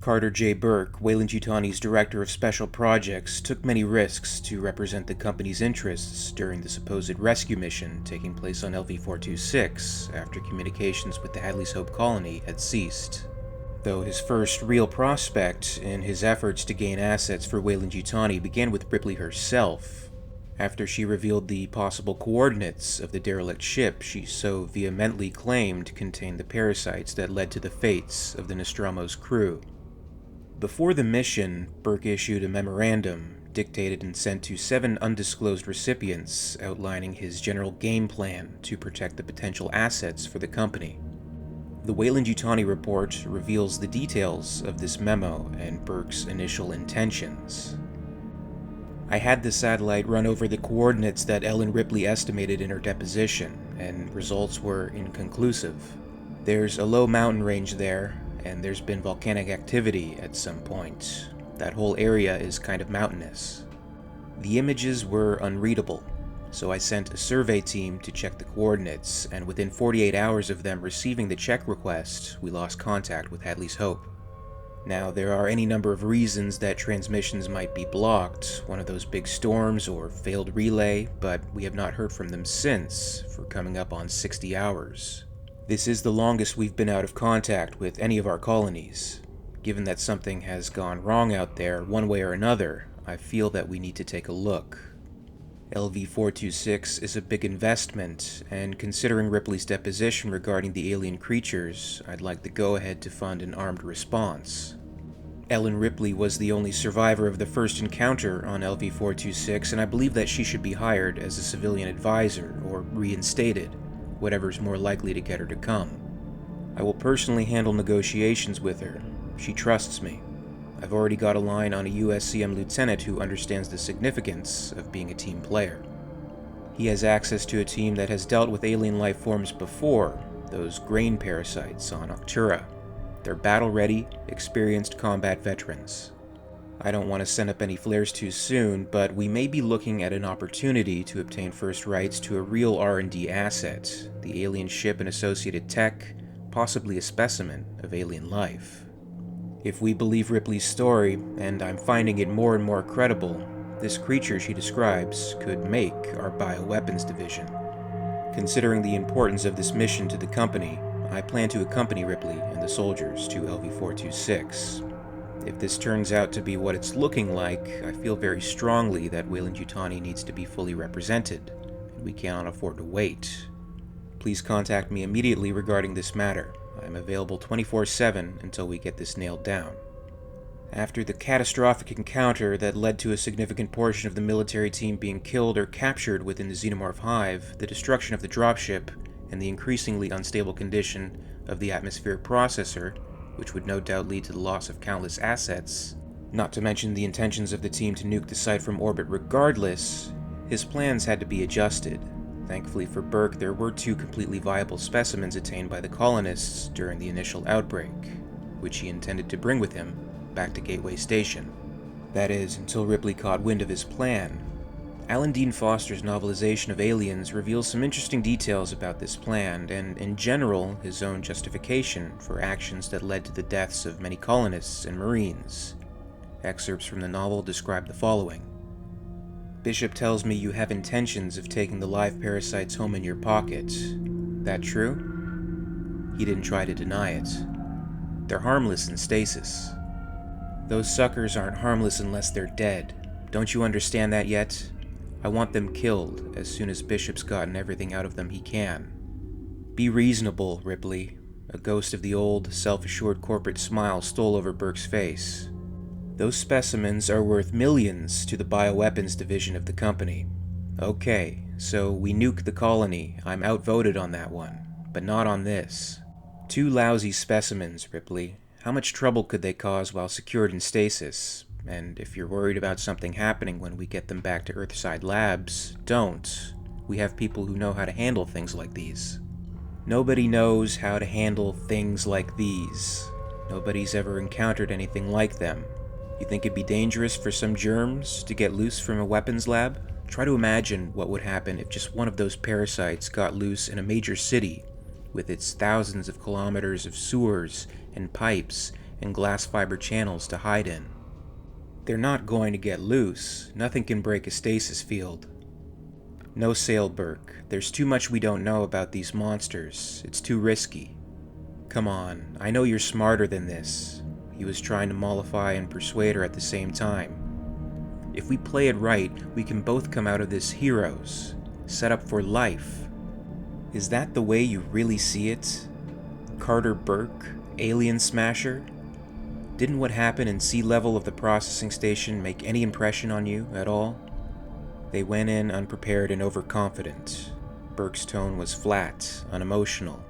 Carter J. Burke, WEYLAND Yutani's Director of Special Projects, took many risks to represent the company's interests during the supposed rescue mission taking place on LV-426 after communications with the Hadley's Hope colony had ceased. Though his first real prospect in his efforts to gain assets for WEYLAND Yutani began with Ripley herself, after she revealed the possible coordinates of the derelict ship she so vehemently claimed contained the parasites that led to the fates of the Nostromo's crew. Before the mission, Burke issued a memorandum, dictated and sent to 7 undisclosed recipients, outlining his general game plan to protect the potential assets for the company. The WEYLAND Yutani report reveals the details of this memo and Burke's initial intentions. I had the satellite run over the coordinates that Ellen Ripley estimated in her deposition, and results were inconclusive. There's a low mountain range there, and there's been volcanic activity at some point. That whole area is kind of mountainous. The images were unreadable, so I sent a survey team to check the coordinates, and within 48 hours of them receiving the check request, we lost contact with Hadley's Hope. Now, there are any number of reasons that transmissions might be blocked, one of those big storms or failed relay, but we have not heard from them since, for coming up on 60 hours. This is the longest we've been out of contact with any of our colonies. Given that something has gone wrong out there, one way or another, I feel that we need to take a look. LV-426 is a big investment, and considering Ripley's deposition regarding the alien creatures, I'd like the go-ahead to fund an armed response. Ellen Ripley was the only survivor of the first encounter on LV-426, and I believe that she should be hired as a civilian advisor, or reinstated, whatever's more likely to get her to come. I will personally handle negotiations with her. She trusts me. I've already got a line on a USCM lieutenant who understands the significance of being a team player. He has access to a team that has dealt with alien life forms before, those grain parasites on Octura. They're battle-ready, experienced combat veterans. I don't want to send up any flares too soon, but we may be looking at an opportunity to obtain first rights to a real R&D asset, the alien ship and associated tech, possibly a specimen of alien life. If we believe Ripley's story, and I'm finding it more and more credible, this creature she describes could make our bioweapons division. Considering the importance of this mission to the company, I plan to accompany Ripley and the soldiers to LV-426. If this turns out to be what it's looking like, I feel very strongly that WEYLAND Yutani needs to be fully represented, and we cannot afford to wait. Please contact me immediately regarding this matter. I am available 24/7 until we get this nailed down. After the catastrophic encounter that led to a significant portion of the military team being killed or captured within the Xenomorph Hive, the destruction of the dropship, and the increasingly unstable condition of the atmospheric processor, which would no doubt lead to the loss of countless assets, not to mention the intentions of the team to nuke the site from orbit regardless, his plans had to be adjusted. Thankfully for Burke, there were 2 completely viable specimens attained by the colonists during the initial outbreak, which he intended to bring with him back to Gateway Station. That is, until Ripley caught wind of his plan. Alan Dean Foster's novelization of Aliens reveals some interesting details about this plan, and in general, his own justification for actions that led to the deaths of many colonists and Marines. Excerpts from the novel describe the following. Bishop tells me you have intentions of taking the live parasites home in your pocket. That true? He didn't try to deny it. They're harmless in stasis. Those suckers aren't harmless unless they're dead. Don't you understand that yet? I want them killed as soon as Bishop's gotten everything out of them he can. Be reasonable, Ripley. A ghost of the old, self-assured corporate smile stole over Burke's face. Those specimens are worth millions to the bioweapons division of the company. Okay, so we nuke the colony. I'm outvoted on that one, but not on this. 2 lousy specimens, Ripley. How much trouble could they cause while secured in stasis? And if you're worried about something happening when we get them back to Earthside Labs, don't. We have people who know how to handle things like these. Nobody knows how to handle things like these. Nobody's ever encountered anything like them. You think it'd be dangerous for some germs to get loose from a weapons lab? Try to imagine what would happen if just one of those parasites got loose in a major city, with its thousands of kilometers of sewers and pipes and glass fiber channels to hide in. They're not going to get loose. Nothing can break a stasis field. No sail, Burke. There's too much we don't know about these monsters. It's too risky. Come on, I know you're smarter than this. He was trying to mollify and persuade her at the same time. If we play it right, we can both come out of this heroes, set up for life. Is that the way you really see it? Carter Burke, alien smasher? Didn't what happened in sea level of the processing station make any impression on you at all? They went in unprepared and overconfident. Burke's tone was flat, unemotional.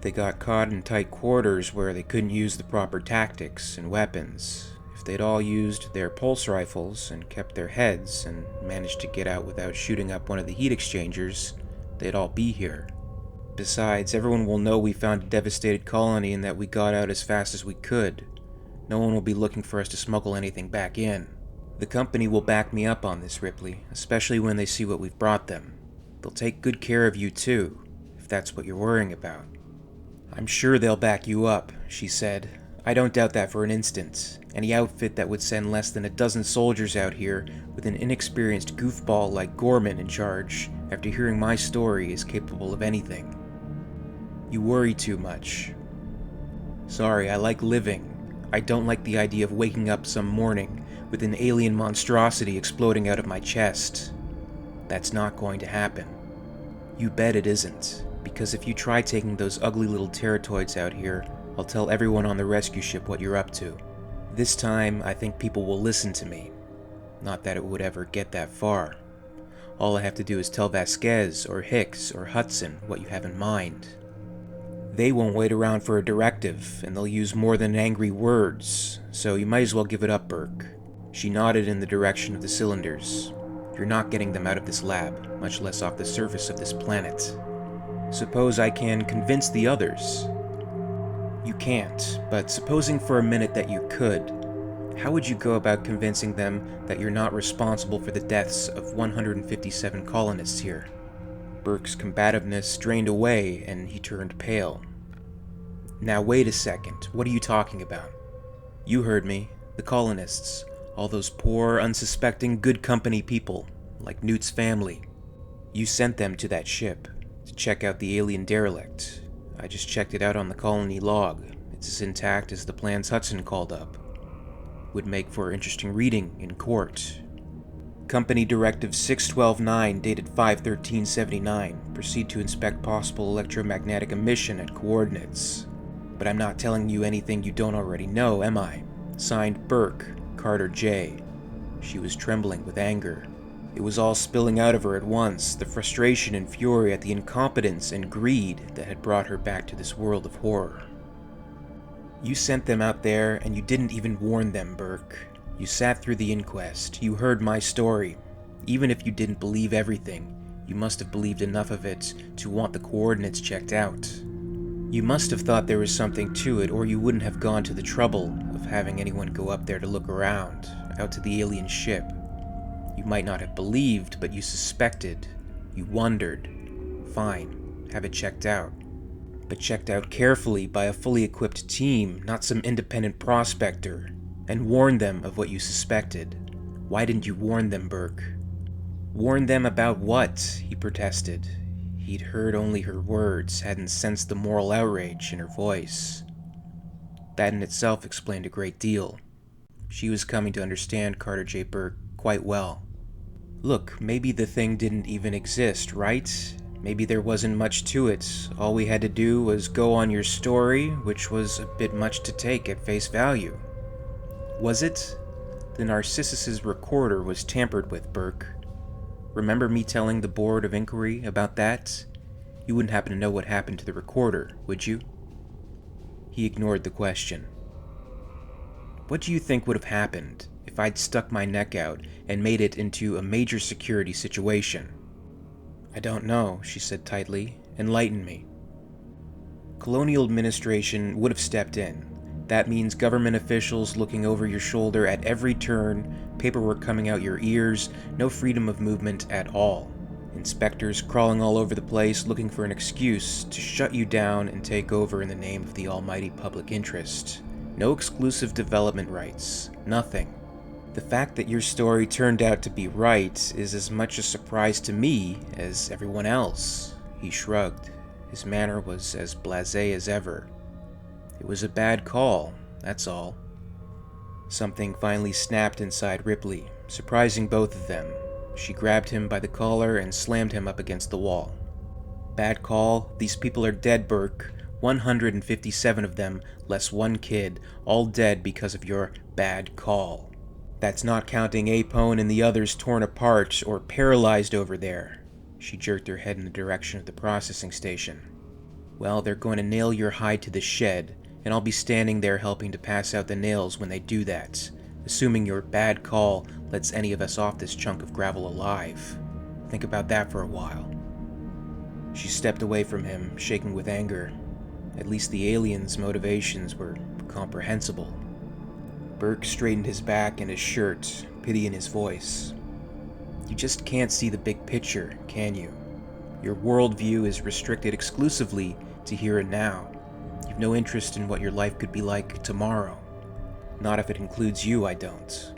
They got caught in tight quarters where they couldn't use the proper tactics and weapons. If they'd all used their pulse rifles and kept their heads and managed to get out without shooting up one of the heat exchangers, they'd all be here. Besides, everyone will know we found a devastated colony and that we got out as fast as we could. No one will be looking for us to smuggle anything back in. The company will back me up on this, Ripley, especially when they see what we've brought them. They'll take good care of you too, if that's what you're worrying about. I'm sure they'll back you up, she said. I don't doubt that for an instant. Any outfit that would send less than a dozen soldiers out here with an inexperienced goofball like Gorman in charge, after hearing my story, is capable of anything. You worry too much. Sorry, I like living. I don't like the idea of waking up some morning with an alien monstrosity exploding out of my chest. That's not going to happen. You bet it isn't, because if you try taking those ugly little terratoids out here, I'll tell everyone on the rescue ship what you're up to. This time, I think people will listen to me. Not that it would ever get that far. All I have to do is tell Vasquez or Hicks or Hudson what you have in mind. They won't wait around for a directive, and they'll use more than angry words, so you might as well give it up, Burke. She nodded in the direction of the cylinders. You're not getting them out of this lab, much less off the surface of this planet. Suppose I can convince the others. You can't, but supposing for a minute that you could, how would you go about convincing them that you're not responsible for the deaths of 157 colonists here? Burke's combativeness drained away, and he turned pale. Now wait a second, what are you talking about? You heard me. The colonists. All those poor, unsuspecting, good company people, like Newt's family. You sent them to that ship, to check out the alien derelict. I just checked it out on the colony log. It's as intact as the plans Hudson called up. Would make for interesting reading in court. Company Directive 612-9, dated 5/13/79. Proceed to inspect possible electromagnetic emission at coordinates. But I'm not telling you anything you don't already know, am I? Signed Burke, Carter J. She was trembling with anger. It was all spilling out of her at once, the frustration and fury at the incompetence and greed that had brought her back to this world of horror. You sent them out there, and you didn't even warn them, Burke. You sat through the inquest. You heard my story. Even if you didn't believe everything, you must have believed enough of it to want the coordinates checked out. You must have thought there was something to it, or you wouldn't have gone to the trouble of having anyone go up there to look around, out to the alien ship. You might not have believed, but you suspected. You wondered. Fine, have it checked out. But checked out carefully by a fully equipped team, not some independent prospector, and warn them of what you suspected. Why didn't you warn them, Burke? Warn them about what? He protested. He'd heard only her words, hadn't sensed the moral outrage in her voice. That in itself explained a great deal. She was coming to understand Carter J. Burke quite well. Look, maybe the thing didn't even exist, right? Maybe there wasn't much to it. All we had to do was go on your story, which was a bit much to take at face value. Was it? The Narcissus's recorder was tampered with, Burke. Remember me telling the Board of Inquiry about that? You wouldn't happen to know what happened to the recorder, would you? He ignored the question. What do you think would have happened if I'd stuck my neck out and made it into a major security situation? I don't know, she said tightly. Enlighten me. Colonial administration would have stepped in. That means government officials looking over your shoulder at every turn, paperwork coming out your ears, no freedom of movement at all. Inspectors crawling all over the place looking for an excuse to shut you down and take over in the name of the almighty public interest. No exclusive development rights. Nothing. The fact that your story turned out to be right is as much a surprise to me as everyone else." He shrugged. His manner was as blasé as ever. "It was a bad call, that's all." Something finally snapped inside Ripley, surprising both of them. She grabbed him by the collar and slammed him up against the wall. "Bad call? These people are dead, Burke. 157 of them, less one kid, all dead because of your bad call. That's not counting Apone and the others torn apart or paralyzed over there." She jerked her head in the direction of the processing station. "Well, they're going to nail your hide to the shed, and I'll be standing there helping to pass out the nails when they do that, assuming your bad call lets any of us off this chunk of gravel alive. Think about that for a while." She stepped away from him, shaking with anger. At least the alien's motivations were comprehensible. Burke straightened his back and his shirt, pity in his voice. "You just can't see the big picture, can you? Your worldview is restricted exclusively to here and now. You've no interest in what your life could be like tomorrow. Not if it includes you, I don't."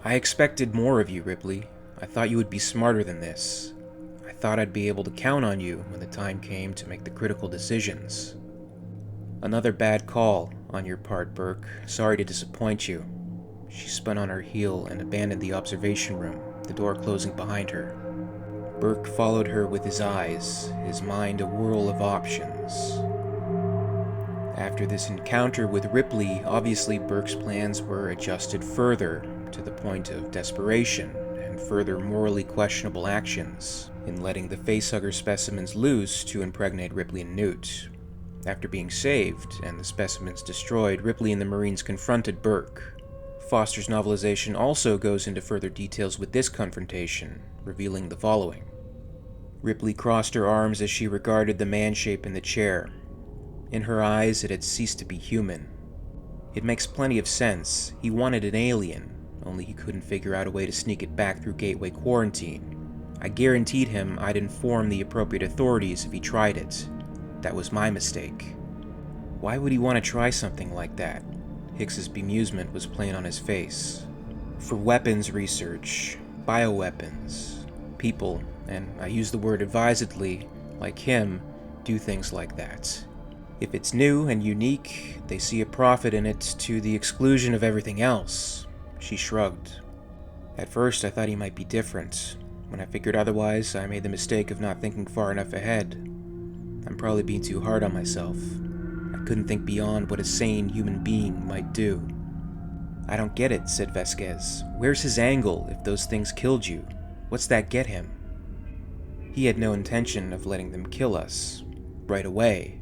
"I expected more of you, Ripley. I thought you would be smarter than this. I thought I'd be able to count on you when the time came to make the critical decisions." "Another bad call on your part, Burke. Sorry to disappoint you." She spun on her heel and abandoned the observation room, the door closing behind her. Burke followed her with his eyes, his mind a whirl of options. After this encounter with Ripley, obviously Burke's plans were adjusted further, to the point of desperation and further morally questionable actions, in letting the facehugger specimens loose to impregnate Ripley and Newt. After being saved, and the specimens destroyed, Ripley and the Marines confronted Burke. Foster's novelization also goes into further details with this confrontation, revealing the following. Ripley crossed her arms as she regarded the man-shape in the chair. In her eyes, it had ceased to be human. It makes plenty of sense. He wanted an alien, only he couldn't figure out a way to sneak it back through Gateway quarantine. I guaranteed him I'd inform the appropriate authorities if he tried it. That was my mistake. Why would he want to try something like that? Hicks's bemusement was plain on his face. For weapons research, bioweapons, people, and I use the word advisedly, like him, do things like that. If it's new and unique, they see a profit in it to the exclusion of everything else. She shrugged. At first, I thought he might be different. When I figured otherwise, I made the mistake of not thinking far enough ahead. I'm probably being too hard on myself. I couldn't think beyond what a sane human being might do. "I don't get it," said Vasquez. "Where's his angle if those things killed you? What's that get him?" "He had no intention of letting them kill us. Right away.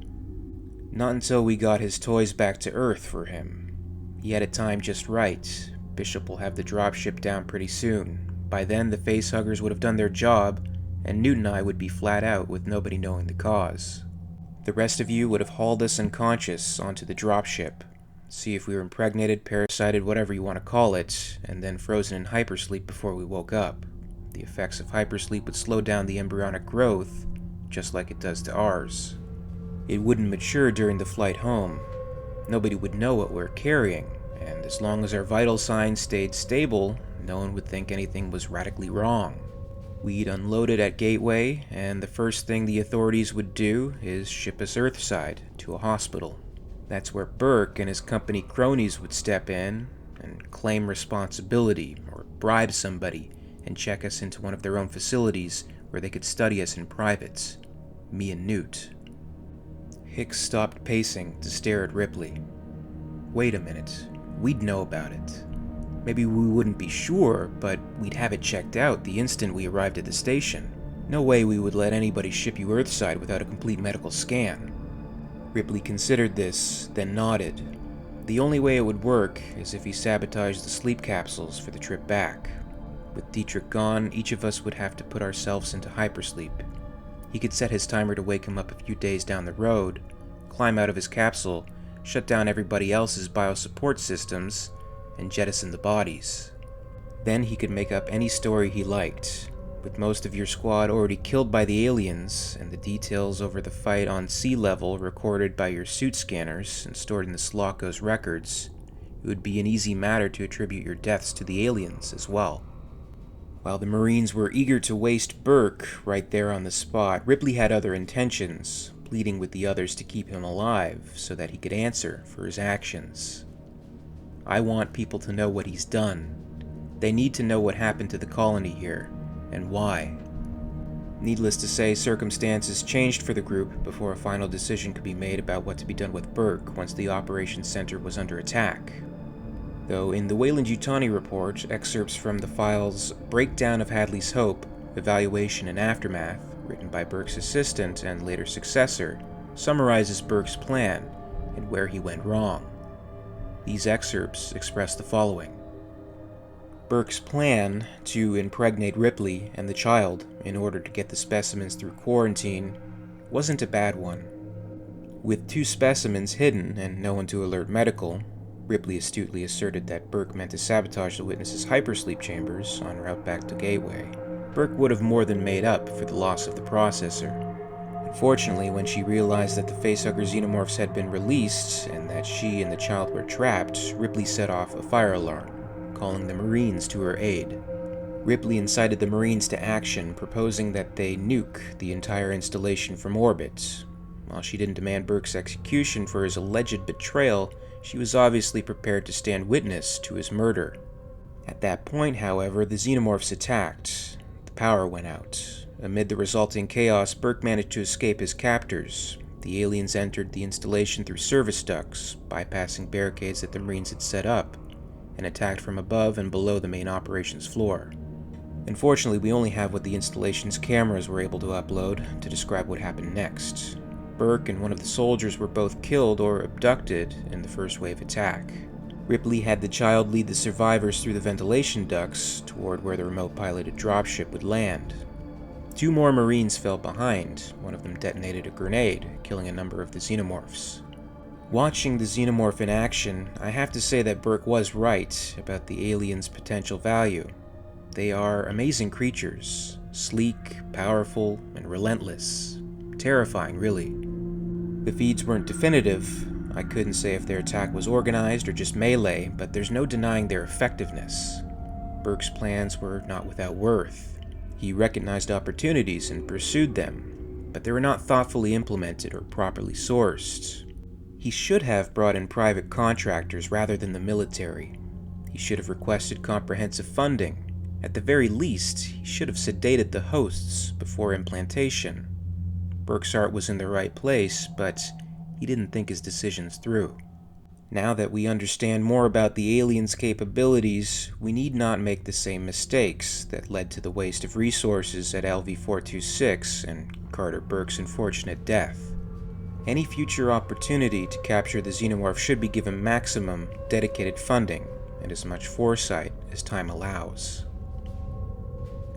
Not until we got his toys back to Earth for him. He had it timed just right. Bishop will have the dropship down pretty soon. By then, the facehuggers would have done their job, and Newt and I would be flat out with nobody knowing the cause. The rest of you would have hauled us unconscious onto the dropship, see if we were impregnated, parasited, whatever you want to call it, and then frozen in hypersleep before we woke up. The effects of hypersleep would slow down the embryonic growth, just like it does to ours. It wouldn't mature during the flight home. Nobody would know what we're carrying, and as long as our vital signs stayed stable, no one would think anything was radically wrong. We'd unload it at Gateway, and the first thing the authorities would do is ship us Earthside to a hospital. That's where Burke and his company cronies would step in and claim responsibility, or bribe somebody, and check us into one of their own facilities where they could study us in private. Me and Newt. Hicks stopped pacing to stare at Ripley. Wait a minute. We'd know about it. Maybe we wouldn't be sure, but we'd have it checked out the instant we arrived at the station. No way we would let anybody ship you Earthside without a complete medical scan. Ripley considered this, then nodded. The only way it would work is if he sabotaged the sleep capsules for the trip back. With Dietrich gone, each of us would have to put ourselves into hypersleep. He could set his timer to wake him up a few days down the road, climb out of his capsule, shut down everybody else's biosupport systems, and jettison the bodies. Then he could make up any story he liked. With most of your squad already killed by the aliens, and the details over the fight on sea level recorded by your suit scanners and stored in the Slocko's records, it would be an easy matter to attribute your deaths to the aliens as well. While the Marines were eager to waste Burke right there on the spot, Ripley had other intentions, pleading with the others to keep him alive so that he could answer for his actions. I want people to know what he's done. They need to know what happened to the colony here, and why. Needless to say, circumstances changed for the group before a final decision could be made about what to be done with Burke once the operations center was under attack. Though in the WEYLAND Yutani report, excerpts from the files Breakdown of Hadley's Hope, Evaluation and Aftermath, written by Burke's assistant and later successor, summarizes Burke's plan and where he went wrong. These excerpts express the following. Burke's plan to impregnate Ripley and the child in order to get the specimens through quarantine wasn't a bad one. With 2 specimens hidden and no one to alert medical, Ripley astutely asserted that Burke meant to sabotage the witness's hypersleep chambers en route back to Gateway. Burke would have more than made up for the loss of the processor. Unfortunately, when she realized that the facehugger xenomorphs had been released and that she and the child were trapped, Ripley set off a fire alarm, calling the Marines to her aid. Ripley incited the Marines to action, proposing that they nuke the entire installation from orbit. While she didn't demand Burke's execution for his alleged betrayal, she was obviously prepared to stand witness to his murder. At that point, however, the xenomorphs attacked. The power went out. Amid the resulting chaos, Burke managed to escape his captors. The aliens entered the installation through service ducts, bypassing barricades that the Marines had set up, and attacked from above and below the main operations floor. Unfortunately, we only have what the installation's cameras were able to upload to describe what happened next. Burke and one of the soldiers were both killed or abducted in the first wave attack. Ripley had the child lead the survivors through the ventilation ducts toward where the remote-piloted dropship would land. 2 more Marines fell behind. One of them detonated a grenade, killing a number of the xenomorphs. Watching the xenomorph in action, I have to say that Burke was right about the aliens' potential value. They are amazing creatures, sleek, powerful, and relentless. Terrifying, really. The feeds weren't definitive. I couldn't say if their attack was organized or just melee, but there's no denying their effectiveness. Burke's plans were not without worth. He recognized opportunities and pursued them, but they were not thoughtfully implemented or properly sourced. He should have brought in private contractors rather than the military. He should have requested comprehensive funding. At the very least, he should have sedated the hosts before implantation. Burke's heart was in the right place, but he didn't think his decisions through. Now that we understand more about the aliens' capabilities, we need not make the same mistakes that led to the waste of resources at LV-426 and Carter Burke's unfortunate death. Any future opportunity to capture the xenomorph should be given maximum, dedicated funding and as much foresight as time allows.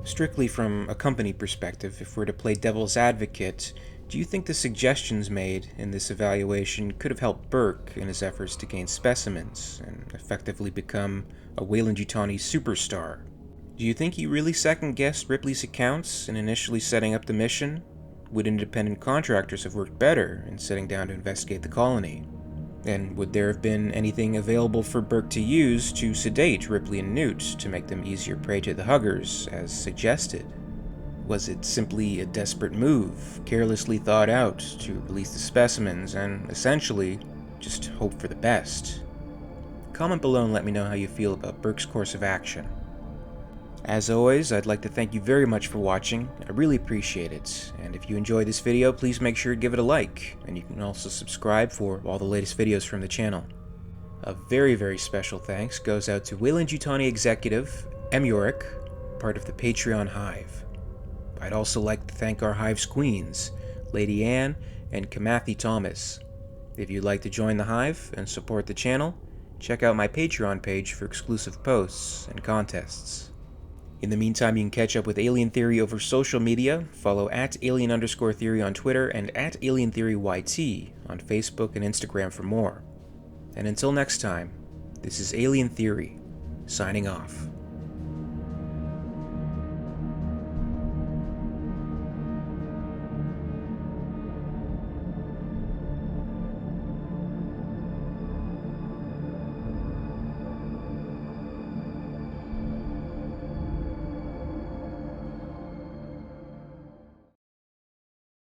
Strictly from a company perspective, if we're to play devil's advocate, do you think the suggestions made in this evaluation could have helped Burke in his efforts to gain specimens and effectively become a WEYLAND Yutani superstar? Do you think he really second-guessed Ripley's accounts in initially setting up the mission? Would independent contractors have worked better in setting down to investigate the colony? And would there have been anything available for Burke to use to sedate Ripley and Newt to make them easier prey to the Huggers, as suggested? Was it simply a desperate move, carelessly thought out to release the specimens and, essentially, just hope for the best? Comment below and let me know how you feel about Burke's course of action. As always, I'd like to thank you very much for watching. I really appreciate it, and if you enjoyed this video, please make sure to give it a like, and you can also subscribe for all the latest videos from the channel. A very, very special thanks goes out to WEYLAND Yutani executive, EmYarUk, part of the Patreon Hive. I'd also like to thank our Hive's queens, Lady Anne and Kimathi Thomas. If you'd like to join the Hive and support the channel, check out my Patreon page for exclusive posts and contests. In the meantime, you can catch up with Alien Theory over social media, follow @alien_theory on Twitter and @alientheoryyt on Facebook and Instagram for more. And until next time, this is Alien Theory, signing off.